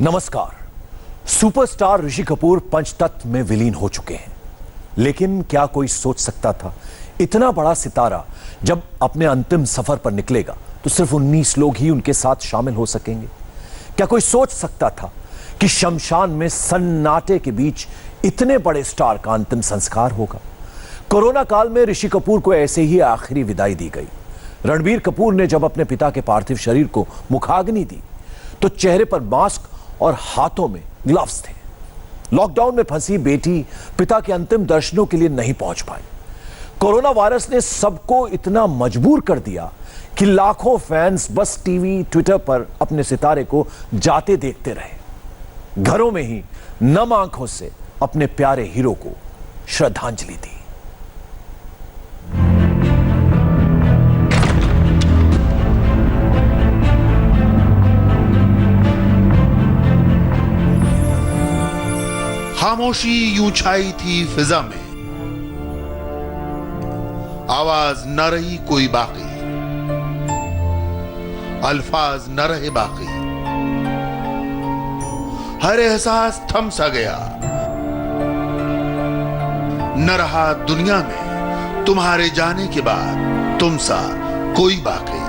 नमस्कार। सुपरस्टार ऋषि कपूर पंचतत्व में विलीन हो चुके हैं, लेकिन क्या कोई सोच सकता था इतना बड़ा सितारा जब अपने अंतिम सफर पर निकलेगा तो सिर्फ 19 लोग ही उनके साथ शामिल हो सकेंगे। क्या कोई सोच सकता था कि शमशान में सन्नाटे के बीच इतने बड़े स्टार का अंतिम संस्कार होगा। कोरोना काल में ऋषि कपूर को ऐसे ही आखिरी विदाई दी गई। रणबीर कपूर ने जब अपने पिता के पार्थिव शरीर को मुखाग्नि दी तो चेहरे पर मास्क और हाथों में ग्लव्स थे। लॉकडाउन में फंसी बेटी पिता के अंतिम दर्शनों के लिए नहीं पहुंच पाई। कोरोना वायरस ने सबको इतना मजबूर कर दिया कि लाखों फैंस बस टीवी ट्विटर पर अपने सितारे को जाते देखते रहे। घरों में ही नम आंखों से अपने प्यारे हीरो को श्रद्धांजलि दी। खामोशी यूं छाई थी फिजा में, आवाज न रही कोई बाकी, अल्फाज न रहे बाकी, हर एहसास थम सा गया। न रहा दुनिया में तुम्हारे जाने के बाद तुम सा कोई बाकी।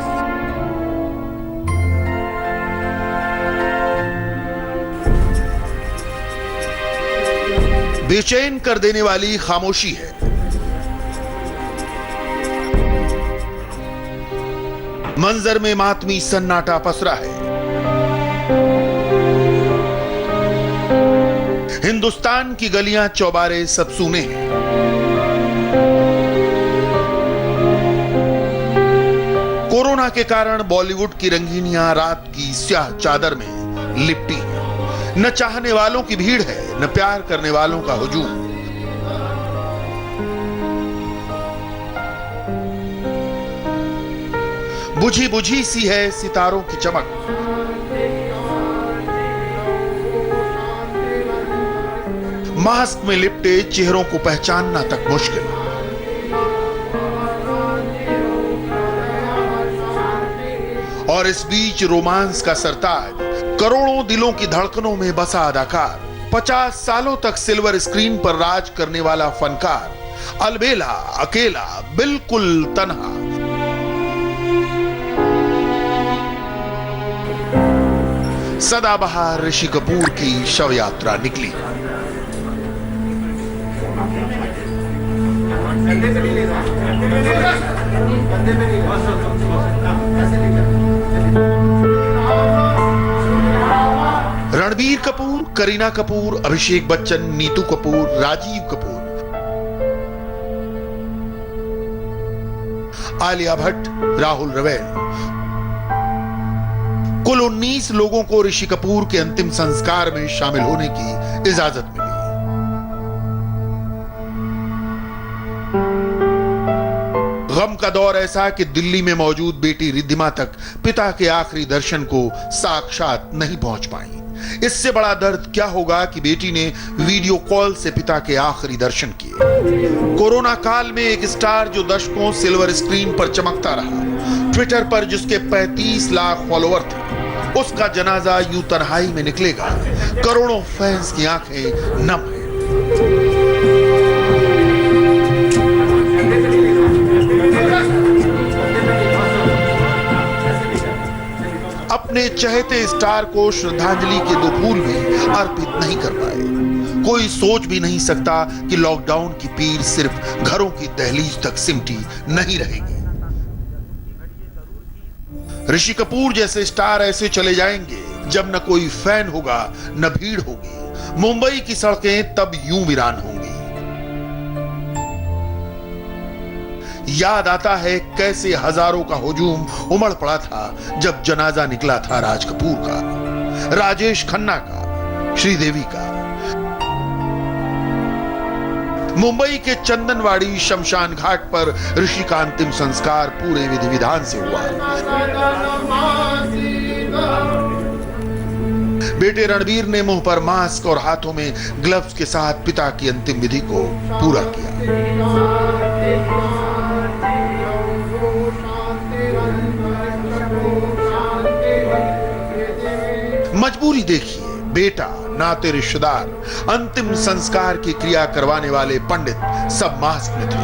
बेचैन कर देने वाली खामोशी है। मंजर में मातमी सन्नाटा पसरा है। हिंदुस्तान की गलियां चौबारे सब सूने हैं। कोरोना के कारण बॉलीवुड की रंगीनियां रात की स्याह चादर में लिपटी हैं। न चाहने वालों की भीड़ है, न प्यार करने वालों का हुजूम। बुझी बुझी सी है सितारों की चमक। मास्क में लिपटे चेहरों को पहचानना तक मुश्किल। और इस बीच रोमांस का सरताज, करोड़ों दिलों की धड़कनों में बसा अदाकार, 50 सालों तक सिल्वर स्क्रीन पर राज करने वाला फनकार, अलबेला, अकेला, बिल्कुल तन्हा। सदाबहार ऋषि कपूर की शव यात्रा निकली। रणबीर कपूर, करीना कपूर, अभिषेक बच्चन, नीतू कपूर, राजीव कपूर, आलिया भट्ट, राहुल रवैल, कुल 19 लोगों को ऋषि कपूर के अंतिम संस्कार में शामिल होने की इजाजत मिली। गम का दौर ऐसा कि दिल्ली में मौजूद बेटी रिद्धिमा तक पिता के आखिरी दर्शन को साक्षात नहीं पहुंच पाई। इससे बड़ा दर्द क्या होगा कि बेटी ने वीडियो कॉल से पिता के आखिरी दर्शन किए। कोरोना काल में एक स्टार जो दशकों सिल्वर स्क्रीन पर चमकता रहा, ट्विटर पर जिसके 35 लाख फॉलोअर थे, उसका जनाजा यूं तन्हाई में निकलेगा। करोड़ों फैंस की आंखें नम हैं। अपने चहेते स्टार को श्रद्धांजलि के 2 फूल भी अर्पित नहीं कर पाए। कोई सोच भी नहीं सकता कि लॉकडाउन की पीर सिर्फ घरों की दहलीज तक सिमटी नहीं रहेगी। ऋषि कपूर जैसे स्टार ऐसे चले जाएंगे जब न कोई फैन होगा, न भीड़ होगी। मुंबई की सड़कें तब यूं वीरान होंगी। याद आता है कैसे हजारों का हुजूम उमड़ पड़ा था जब जनाजा निकला था राज कपूर का, राजेश खन्ना का, श्रीदेवी का। मुंबई के चंदनवाड़ी शमशान घाट पर ऋषि का अंतिम संस्कार पूरे विधि विधान से हुआ। बेटे रणबीर ने मुंह पर मास्क और हाथों में ग्लव्स के साथ पिता की अंतिम विधि को पूरा किया। मजबूरी देखिए, बेटा, नाते रिश्तेदार, अंतिम संस्कार की क्रिया करवाने वाले पंडित सब मास्क में थे।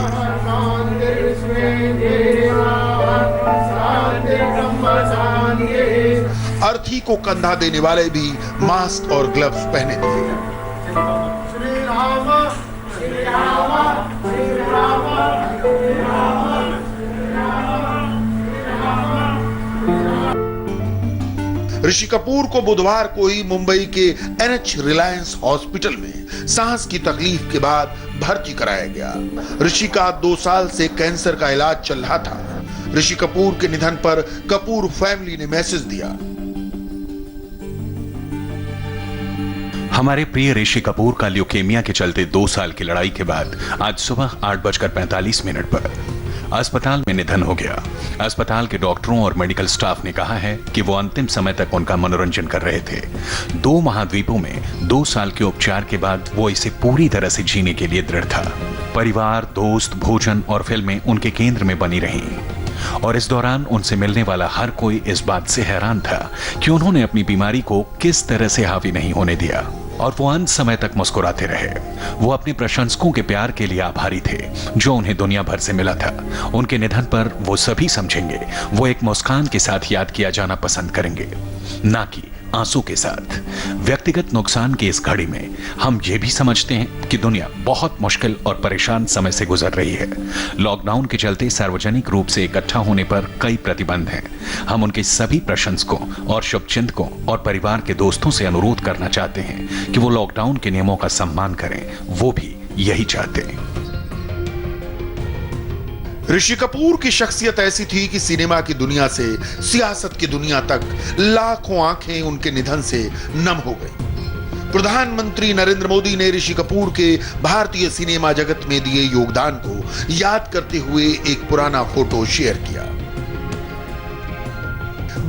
अर्थी को कंधा देने वाले भी मास्क और ग्लव्स पहने थे। ऋषि कपूर को बुधवार को ही मुंबई के एनएच रिलायंस हॉस्पिटल में सांस की तकलीफ के बाद भर्ती कराया गया। ऋषि का 2 साल से कैंसर का इलाज चल रहा था। ऋषि कपूर के निधन पर कपूर फैमिली ने मैसेज दिया। हमारे प्रिय ऋषि कपूर का ल्यूकेमिया के चलते 2 साल की लड़ाई के बाद आज सुबह 8:45 पर अस्पताल में निधन हो गया। अस्पताल के डॉक्टरों और मेडिकल स्टाफ ने कहा है कि वो अंतिम समय तक उनका मनोरंजन कर रहे थे। 2 महाद्वीपों में 2 साल के उपचार के बाद वो इसे पूरी तरह से जीने के लिए दृढ़ था। परिवार, दोस्त, भोजन और फिल्में उनके केंद्र में बनी रहीं और इस दौरान उनसे मिलने वाला हर कोई इस बात से हैरान था कि उन्होंने अपनी बीमारी को किस तरह से हावी नहीं होने दिया और वो अंत समय तक मुस्कुराते रहे। वो अपने प्रशंसकों के प्यार के लिए आभारी थे जो उन्हें दुनिया भर से मिला था। उनके निधन पर वो सभी समझेंगे, वो एक मुस्कान के साथ याद किया जाना पसंद करेंगे, ना कि आंसू के साथ। व्यक्तिगत नुकसान की इस घड़ी में हम ये भी समझते हैं कि दुनिया बहुत मुश्किल और परेशान समय से गुजर रही है। लॉकडाउन के चलते सार्वजनिक रूप से इकट्ठा होने पर कई प्रतिबंध हैं। हम उनके सभी प्रशंसकों और शुभचिंतकों और परिवार के दोस्तों से अनुरोध करना चाहते हैं कि वो लॉकडाउन के नियमों का सम्मान करें। वो भी यही चाहते हैं। ऋषि कपूर की शख्सियत ऐसी थी कि सिनेमा की दुनिया से सियासत की दुनिया तक लाखों आंखें उनके निधन से नम हो गई। प्रधानमंत्री नरेंद्र मोदी ने ऋषि कपूर के भारतीय सिनेमा जगत में दिए योगदान को याद करते हुए एक पुराना फोटो शेयर किया।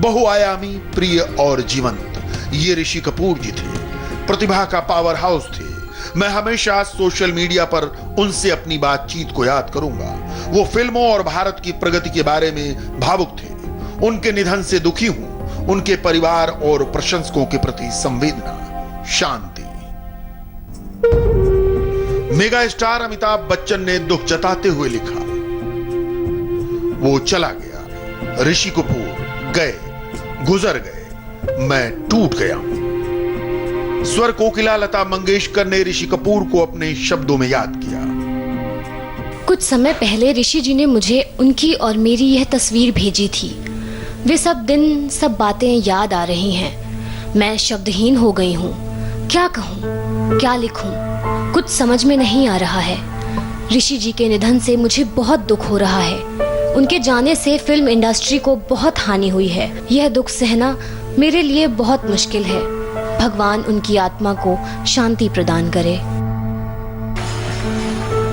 बहुआयामी, प्रिय और जीवंत ये ऋषि कपूर जी थे। प्रतिभा का पावर हाउस थे। मैं हमेशा सोशल मीडिया पर उनसे अपनी बातचीत को याद करूंगा। वो फिल्मों और भारत की प्रगति के बारे में भावुक थे। उनके निधन से दुखी हूं। उनके परिवार और प्रशंसकों के प्रति संवेदना, शांति। मेगा स्टार अमिताभ बच्चन ने दुख जताते हुए लिखा, वो चला गया। ऋषि कपूर गए, गुजर गए, मैं टूट गया हूं। स्वर कोकिला लता मंगेशकर ने ऋषि कपूर को अपने शब्दों में याद किया। कुछ समय पहले ऋषि जी ने मुझे उनकी और मेरी यह तस्वीर भेजी थी। वे सब दिन, सब बातें याद आ रही हैं। मैं शब्दहीन हो गई हूँ। क्या कहूँ, क्या लिखूं, कुछ समझ में नहीं आ रहा है। ऋषि जी के निधन से मुझे बहुत दुख हो रहा है। उनके जाने से फिल्म इंडस्ट्री को बहुत हानि हुई है। यह दुख सहना मेरे लिए बहुत मुश्किल है। भगवान उनकी आत्मा को शांति प्रदान करे।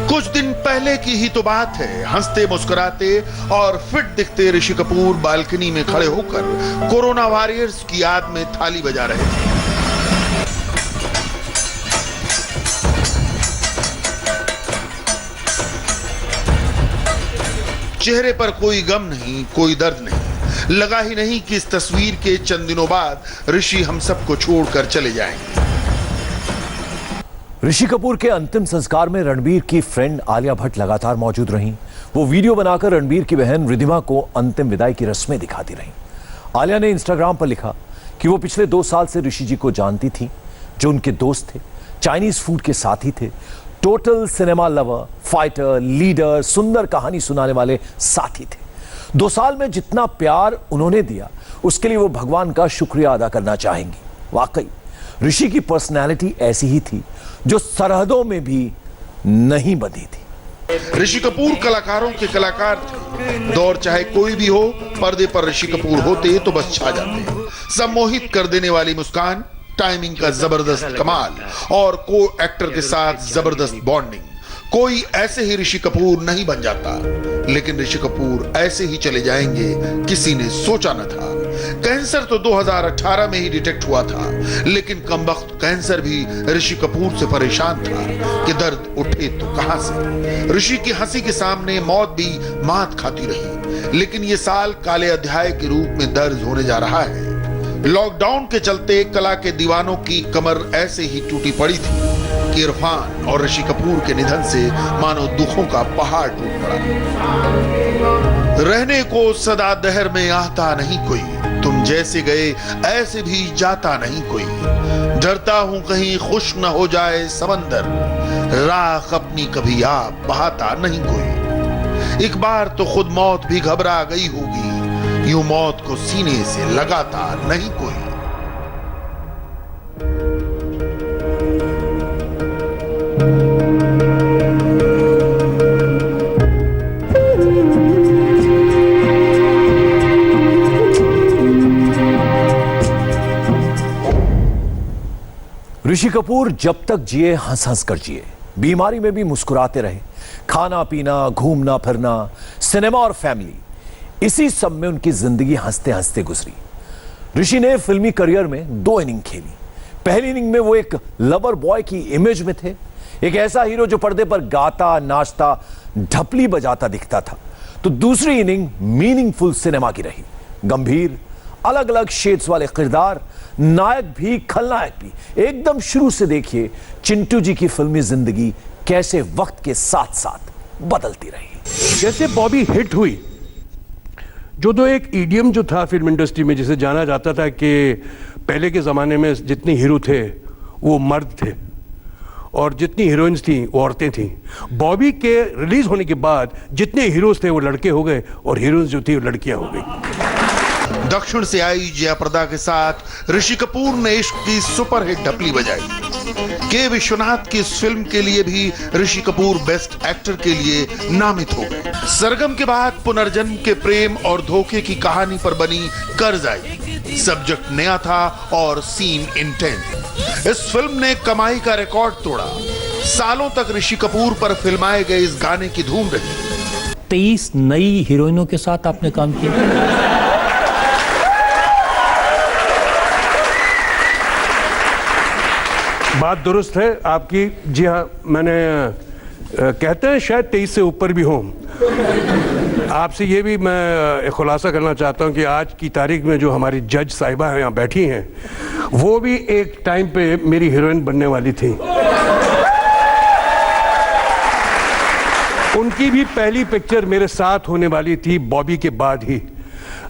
कुछ दिन पहले की ही तो बात है। हंसते मुस्कुराते और फिट दिखते ऋषि कपूर बालकनी में खड़े होकर कोरोना वॉरियर्स की याद में थाली बजा रहे थे। चेहरे पर कोई गम नहीं, कोई दर्द नहीं। लगा ही नहीं कि इस तस्वीर के चंद दिनों बाद ऋषि हम सबको छोड़कर चले जाएंगे। ऋषि कपूर के अंतिम संस्कार में रणबीर की फ्रेंड आलिया भट्ट लगातार मौजूद रहीं। वो वीडियो बनाकर रणबीर की बहन रिद्धिमा को अंतिम विदाई की रस्में दिखाती रहीं। आलिया ने इंस्टाग्राम पर लिखा कि वो पिछले 2 साल से ऋषि जी को जानती थी, जो उनके दोस्त थे, चाइनीज फूड के साथी थे, total cinema lover, fighter, leader, सुंदर कहानी सुनाने वाले साथी थे। 2 साल में जितना प्यार उन्होंने दिया, उसके लिए वो भगवान का शुक्रिया अदा करना चाहेंगी। वाकई ऋषि की पर्सनैलिटी ऐसी ही थी जो सरहदों में भी नहीं बंधी थी। ऋषि कपूर कलाकारों के कलाकार थे। दौर चाहे कोई भी हो, पर्दे पर ऋषि कपूर होते तो बस छा जाते। सम्मोहित कर देने वाली मुस्कान, टाइमिंग का जबरदस्त कमाल और को एक्टर के साथ जबरदस्त बॉन्डिंग। कोई ऐसे ही ऋषि कपूर नहीं बन जाता, लेकिन ऋषि कपूर ऐसे ही चले जाएंगे किसी ने सोचा न था। कैंसर तो 2018 में ही डिटेक्ट हुआ था, लेकिन कमबख्त कैंसर भी ऋषि कपूर से परेशान था कि दर्द उठे तो कहां से। ऋषि की हंसी के सामने मौत भी मात खाती रही, लेकिन ये साल काले अध्याय के रूप में दर्ज होने जा रहा है। लॉकडाउन के चलते कला के दीवानों की कमर ऐसे ही टूटी पड़ी थी कि इरफान और ऋषि कपूर के निधन से मानो दुखों का पहाड़ टूट पड़ा। रहने को सदा दहर में आता नहीं कोई, तुम जैसे गए ऐसे भी जाता नहीं कोई। डरता हूं कहीं खुश न हो जाए समंदर, राख अपनी कभी आप बहाता नहीं कोई। एक बार तो खुद मौत भी घबरा गई होगी, यूं मौत को सीने से लगाता नहीं कोई। ऋषि कपूर जब तक जिए हंस हंस कर जिए, बीमारी में भी मुस्कुराते रहे। खाना पीना, घूमना फिरना, सिनेमा और फैमिली, इसी सब में उनकी जिंदगी हंसते हंसते गुजरी। ऋषि ने फिल्मी करियर में 2 इनिंग खेली। पहली इनिंग में वो एक लवर बॉय की इमेज में थे, एक ऐसा हीरो जो पर्दे पर गाता, नाचता, ढपली बजाता दिखता था। तो दूसरी इनिंग मीनिंगफुल सिनेमा की रही। गंभीर, अलग अलग शेड्स वाले किरदार, नायक भी खलनायक भी। एकदम शुरू से देखिए चिंटू जी की फिल्मी जिंदगी कैसे वक्त के साथ साथ बदलती रही। जैसे बॉबी हिट हुई, जो तो एक ईडियम जो था फिल्म इंडस्ट्री में, जिसे जाना जाता था कि पहले के ज़माने में जितने हीरो थे वो मर्द थे और जितनी हीरोइंस थी वो औरतें थीं। बॉबी के रिलीज होने के बाद जितने हीरोज थे वो लड़के हो गए और हीरोइंस जो थी वो लड़कियां हो गई। दक्षिण से आई जयाप्रदा के साथ ऋषि कपूर ने इश्क की सुपरहिट ढपली बजाई। के विश्वनाथ की इस फिल्म के लिए भी ऋषि कपूर बेस्ट एक्टर के लिए नामित हो गए। सरगम के बाद पुनर्जन्म के प्रेम और धोखे की कहानी पर बनी कर्ज आई। सब्जेक्ट नया था और सीन इंटेंस। इस फिल्म ने कमाई का रिकॉर्ड तोड़ा। सालों तक ऋषि कपूर पर फिल्माए गए इस गाने की धूम रही। 23 नई हीरोइनों के साथ आपने काम किया। बात दुरुस्त है आपकी। जी हाँ, मैंने कहते हैं शायद 23 से ऊपर भी हों। आपसे ये भी मैं खुलासा करना चाहता हूँ कि आज की तारीख में जो हमारी जज साहिबा यहाँ बैठी हैं, वो भी एक टाइम पे मेरी हीरोइन बनने वाली थी। उनकी भी पहली पिक्चर मेरे साथ होने वाली थी बॉबी के बाद ही।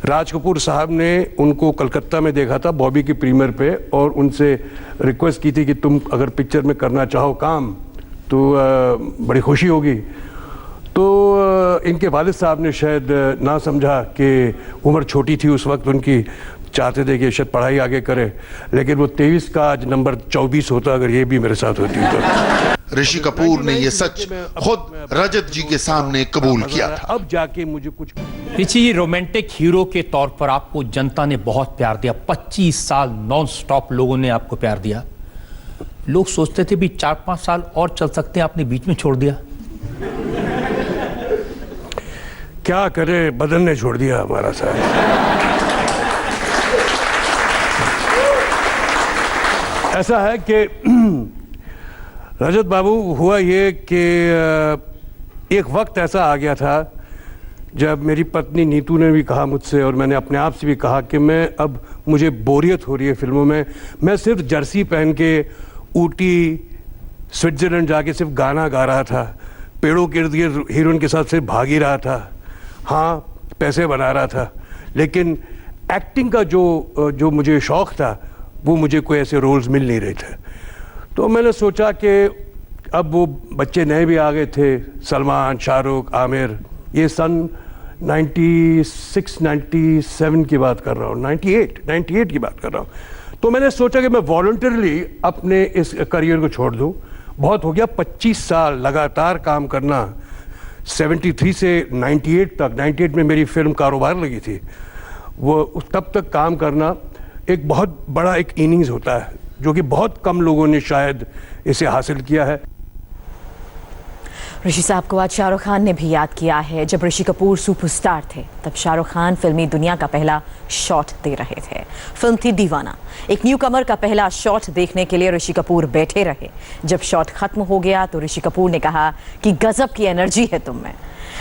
राज कपूर साहब ने उनको कलकत्ता में देखा था बॉबी की प्रीमियर पे और उनसे रिक्वेस्ट की थी कि तुम अगर पिक्चर में करना चाहो काम तो बड़ी खुशी होगी। तो इनके वालिद साहब ने शायद ना समझा कि उम्र छोटी थी उस वक्त उनकी, चाहते थे कि शायद पढ़ाई आगे करे, लेकिन वो 23 का आज नंबर 24 होता अगर ये भी मेरे साथ होती तो। ऋषि कपूर ने यह सच खुद रजत जी के सामने कबूल किया था। अब जाके मुझे कुछ ऋषि, रोमांटिक हीरो के तौर पर आपको जनता ने बहुत प्यार दिया। 25 साल नॉन स्टॉप लोगों ने आपको प्यार दिया। लोग सोचते थे भी 4-5 साल और चल सकते हैं, आपने बीच में छोड़ दिया। क्या करे, बदन ने छोड़ दिया हमारा साथ। ऐसा है कि रजत बाबू, हुआ ये कि एक वक्त ऐसा आ गया था जब मेरी पत्नी नीतू ने भी कहा मुझसे और मैंने अपने आप से भी कहा कि अब मुझे बोरियत हो रही है फिल्मों में। मैं सिर्फ जर्सी पहन के ऊटी, स्विट्ज़रलैंड जाके सिर्फ गाना गा रहा था, पेड़ों के इर्द गिर्द हीरोइन के साथ सिर्फ भाग ही रहा था। हाँ, पैसे बना रहा था, लेकिन एक्टिंग का जो मुझे शौक़ था वो मुझे कोई ऐसे रोल्स मिल नहीं रहे थे। तो मैंने सोचा कि अब वो बच्चे नए भी आ गए थे, सलमान, शाहरुख, आमिर। ये सन 96-97 की बात कर रहा हूँ, 98 की बात कर रहा हूँ। तो मैंने सोचा कि मैं वॉलंटरली अपने इस करियर को छोड़ दूँ। बहुत हो गया, 25 साल लगातार काम करना, 73 से 98 तक। 98 में मेरी फिल्म कारोबार लगी थी। वो तब तक काम करना एक बहुत बड़ा एक इनिंग्स होता है, जो कि बहुत कम लोगों ने शायद इसे हासिल किया है। ऋषि साहब को आज शाहरुख खान ने भी याद किया है। जब ऋषि कपूर सुपरस्टार थे तब शाहरुख खान फिल्मी दुनिया का पहला शॉट दे रहे थे। फिल्म थी दीवाना। एक न्यू कमर का पहला शॉट देखने के लिए ऋषि कपूर बैठे रहे। जब शॉट खत्म हो गया तो ऋषि कपूर ने कहा कि गजब की एनर्जी है तुम में।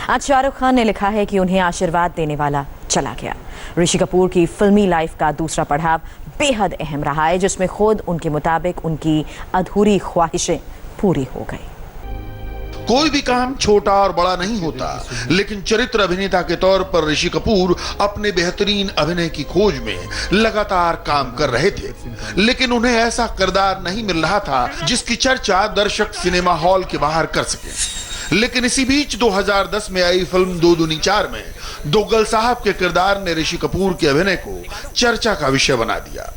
आज शाहरुख खान ने लिखा है कि उन्हें आशीर्वाद देने वाला चला गया। ऋषि कपूर की फिल्मी लाइफ का दूसरा पड़ाव बेहद अहम रहा है, जिसमें खुद उनके मुताबिक उनकी अधूरी ख्वाहिशें पूरी हो गई। कोई भी काम छोटा और बड़ा नहीं होता, लेकिन चरित्र अभिनेता के तौर पर ऋषि कपूर अपने बेहतरीन अभिनय की खोज में लगातार काम कर रहे थे, लेकिन उन्हें ऐसा किरदार नहीं मिल रहा था जिसकी चर्चा दर्शक सिनेमा हॉल के बाहर कर सके। लेकिन इसी बीच 2010 में आई फिल्म दो दूनी चार में दोगल साहब के किरदार ने ऋषि कपूर के अभिनय को चर्चा का विषय बना दिया।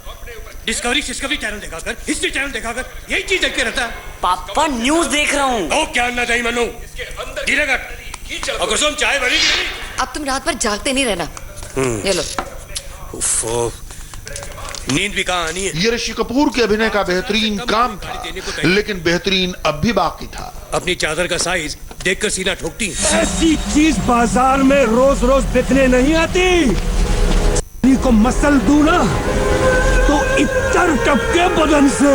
डिस्कवरी चैनल दिखाकर, हिस्ट्री चैनल दिखाकर यही चीज देखते रहता है। पापा न्यूज देख रहा हूँ। ओ क्या ना चाहिए मनु, अगर चाय बनी। अब तुम रात भर जागते नहीं रहना। ये लो। नींद भी कहाँ आनी है। ये ऋषि कपूर के अभिनय का बेहतरीन काम था, लेकिन बेहतरीन अब भी बाकी था। अपनी चादर का साइज देखकर सीना ठोकती। ऐसी चीज बाजार में रोज रोज बिकने नहीं आती। को मसल दूं ना तो इतर टपके बदन से।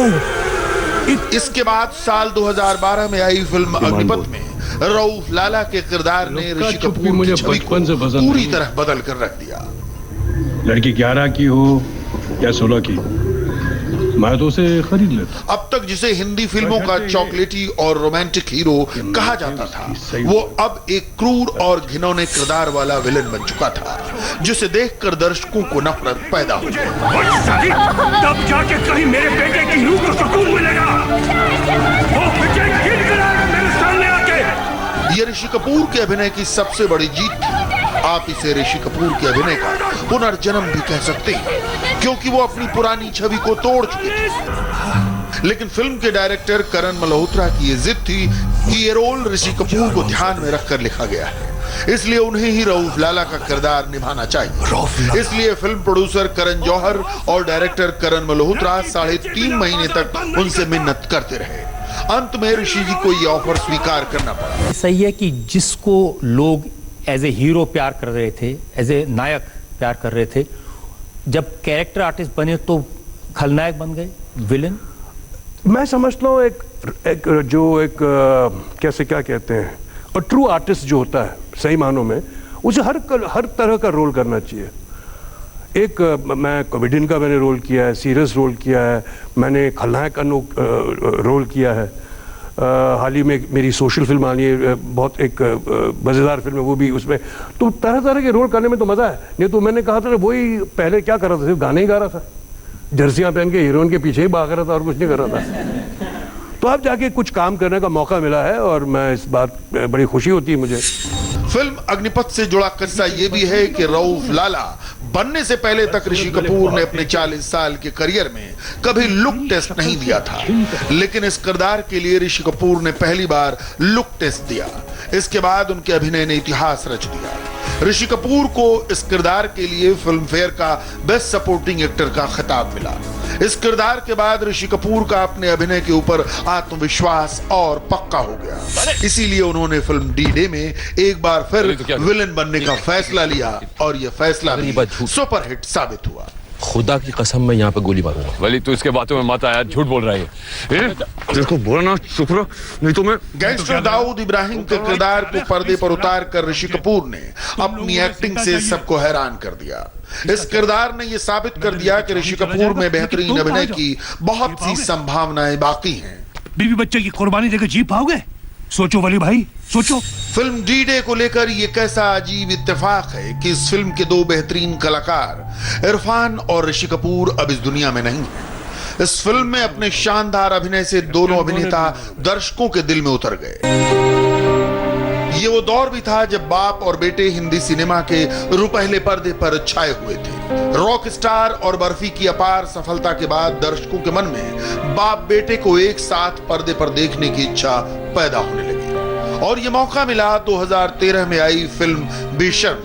इसके बाद साल 2012 में आई फिल्म अग्निपथ में रऊफ लाला के किरदार ने ऋषि कपूर की छवि को पूरी तरह बदल कर रख दिया। लड़की 11 की हो या 16 की, मैं तो उसे खरीद लेता। अब तक जिसे हिंदी फिल्मों का चॉकलेटी और रोमांटिक हीरो कहा जाता था, वो अब एक क्रूर और घिनौने किरदार वाला विलेन बन चुका था, जिसे देखकर दर्शकों को नफरत पैदा हो गई। तब जाके कहीं मेरे बेटे की रूह को सुकून मिलेगा। वो मुझे गिर गिराएगा मेरे सामने आके। ये ऋषि कपूर के अभिनय की सबसे बड़ी जीत थी। आप इसे ऋषि कपूर के अभिनय का पुनर्जन्म भी कह सकते हैं, क्योंकि वो अपनी पुरानी छवि को तोड़ चुके थे। लेकिन फिल्म के डायरेक्टर करण मल्होत्रा की ये जिद थी कि ये रोल ऋषि कपूर को ध्यान में रखकर लिखा गया है, इसलिए उन्हें ही रऊफ लाला का किरदार निभाना चाहिए। इसलिए फिल्म प्रोड्यूसर करण जौहर और डायरेक्टर करण मल्होत्रा 3.5 महीने तक उनसे मिन्नत करते रहे। अंत में ऋषि जी को ये ऑफर स्वीकार करना पड़ा। सही है कि जिसको लोग एज ए हीरो प्यार कर रहे थे, एज ए नायक प्यार कर रहे थे, जब कैरेक्टर आर्टिस्ट बने तो खलनायक बन गए, विलेन। मैं समझता हूँ एक कैसे क्या कहते हैं, और ट्रू आर्टिस्ट जो होता है सही मानों में, उसे हर तरह का रोल करना चाहिए। एक मैं कॉमेडियन का मैंने रोल किया है, सीरियस रोल किया है, मैंने खलनायक का रोल किया है। हाल ही में मेरी सोशल फिल्म आनी है, बहुत एक मज़ेदार फिल्म है वो भी, उसमें तो तरह तरह के रोल करने में तो मज़ा है। नहीं तो मैंने कहा था वही पहले क्या कर रहा था, सिर्फ गाने ही गा रहा था, जर्सियाँ पहन के हीरोइन के पीछे ही भाग रहा था और कुछ नहीं कर रहा था। तो अब जाके कुछ काम करने का मौका मिला है और मैं इस बात बड़ी खुशी होती है मुझे। फिल्म अग्निपथ से जुड़ा किस्सा ये भी है कि रऊफ लाला बनने से पहले तक ऋषि कपूर ने अपने 40 साल के करियर में कभी लुक टेस्ट नहीं दिया था, लेकिन इस किरदार के लिए ऋषि कपूर ने पहली बार लुक टेस्ट दिया। इसके बाद उनके अभिनय ने इतिहास रच दिया। ऋषि कपूर को इस किरदार के लिए फिल्म फेयर का बेस्ट सपोर्टिंग एक्टर का खिताब मिला। इस किरदार के बाद ऋषि कपूर का अपने अभिनय के ऊपर आत्मविश्वास और पक्का हो गया। इसीलिए उन्होंने फिल्म डी-डे में एक बार फिर विलेन बनने का फैसला लिया और यह फैसला भी सुपरहिट साबित हुआ। खुदा की कसम मैं यहाँ पे गोली मारूंगा। वली तू इसके बातों में मत आया, झूठ बोल रहा है। देखो बोलना चुप रहो, नहीं तो मैं। गैंगस्टर दाऊद इब्राहिम के किरदार को पर्दे पर उतार कर ऋषि कपूर ने अपनी एक्टिंग से सबको हैरान कर दिया। इस किरदार ने यह साबित कर दिया कि ऋषि कपूर में बेहतरीन अभिनय की बहुत सी संभावनाएं बाकी हैं। बीवी बच्चे की कुर्बानी देकर जी पाओगे? सोचो वली भाई, सोचो। फिल्म डी-डे को लेकर यह कैसा अजीब इत्तेफाक है कि इस फिल्म के दो बेहतरीन कलाकार इरफान और ऋषि कपूर अब इस दुनिया में नहीं हैं। इस फिल्म में अपने शानदार अभिनय से दोनों अभिनेता दर्शकों के दिल में उतर गए। ये वो दौर भी था जब बाप और बेटे हिंदी सिनेमा के रुपहले पर्दे पर छाए हुए थे। रॉक स्टार और बर्फी की अपार सफलता के बाद दर्शकों के मन में बाप बेटे को एक साथ पर्दे पर देखने की इच्छा पैदा होने लगी और ये मौका मिला 2013 में आई फिल्म बेशर्म।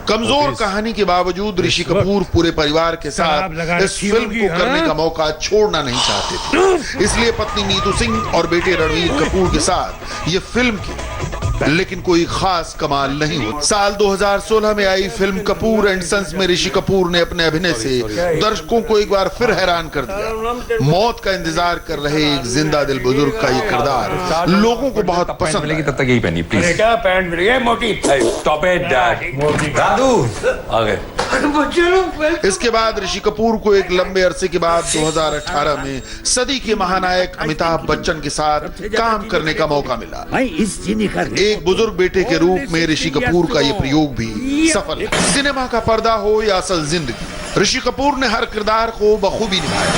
कमजोर कहानी के बावजूद ऋषि कपूर पूरे परिवार के साथ इस फिल्म को करने का मौका छोड़ना नहीं चाहते थे, इसलिए पत्नी नीतू सिंह और बेटे रणवीर कपूर के साथ ये फिल्म की लेकिन कोई खास कमाल नहीं हुआ। साल 2016 में आई फिल्म कपूर एंड सन्स में ऋषि कपूर ने अपने अभिनय से दर्शकों को एक बार फिर हैरान कर दिया। मौत का इंतजार कर रहे एक जिंदा दिल बुजुर्ग का ये किरदार लोगों को बहुत पसंद आया। तब तक यही पहनी प्लीज। क्या पैंट मिल गई मोटी? Stop it dad. दादू आ गए। इसके बाद ऋषि कपूर को एक लंबे अरसे के बाद 2018 में सदी के महानायक अमिताभ बच्चन के साथ काम करने का मौका मिला। एक बुजुर्ग बेटे के रूप में ऋषि कपूर का यह प्रयोग भी सफल है। सिनेमा का पर्दा हो या असल जिंदगी, ऋषि कपूर ने हर किरदार को बखूबी निभाया।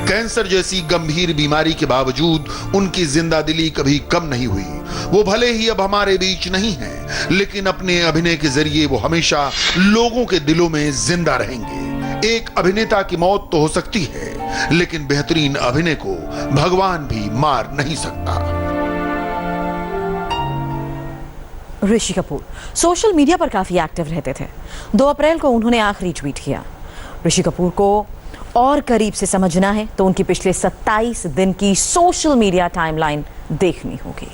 कैंसर जैसी गंभीर बीमारी के बावजूद उनकी जिंदा दिली कभी कम नहीं हुई। वो भले ही अब हमारे बीच नहीं हैं, लेकिन अपने अभिनय के जरिए वो हमेशा लोगों के दिलों में जिंदा रहेंगे। एक अभिनेता की मौत तो हो सकती है, लेकिन बेहतरीन अभिनय को भगवान भी मार नहीं सकता। ऋषि कपूर सोशल मीडिया पर काफी एक्टिव रहते थे। 2 अप्रैल को उन्होंने आखिरी ट्वीट किया। ऋषि कपूर को और करीब से समझना है तो उनकी पिछले 27 दिन की सोशल मीडिया टाइमलाइन देखनी होगी।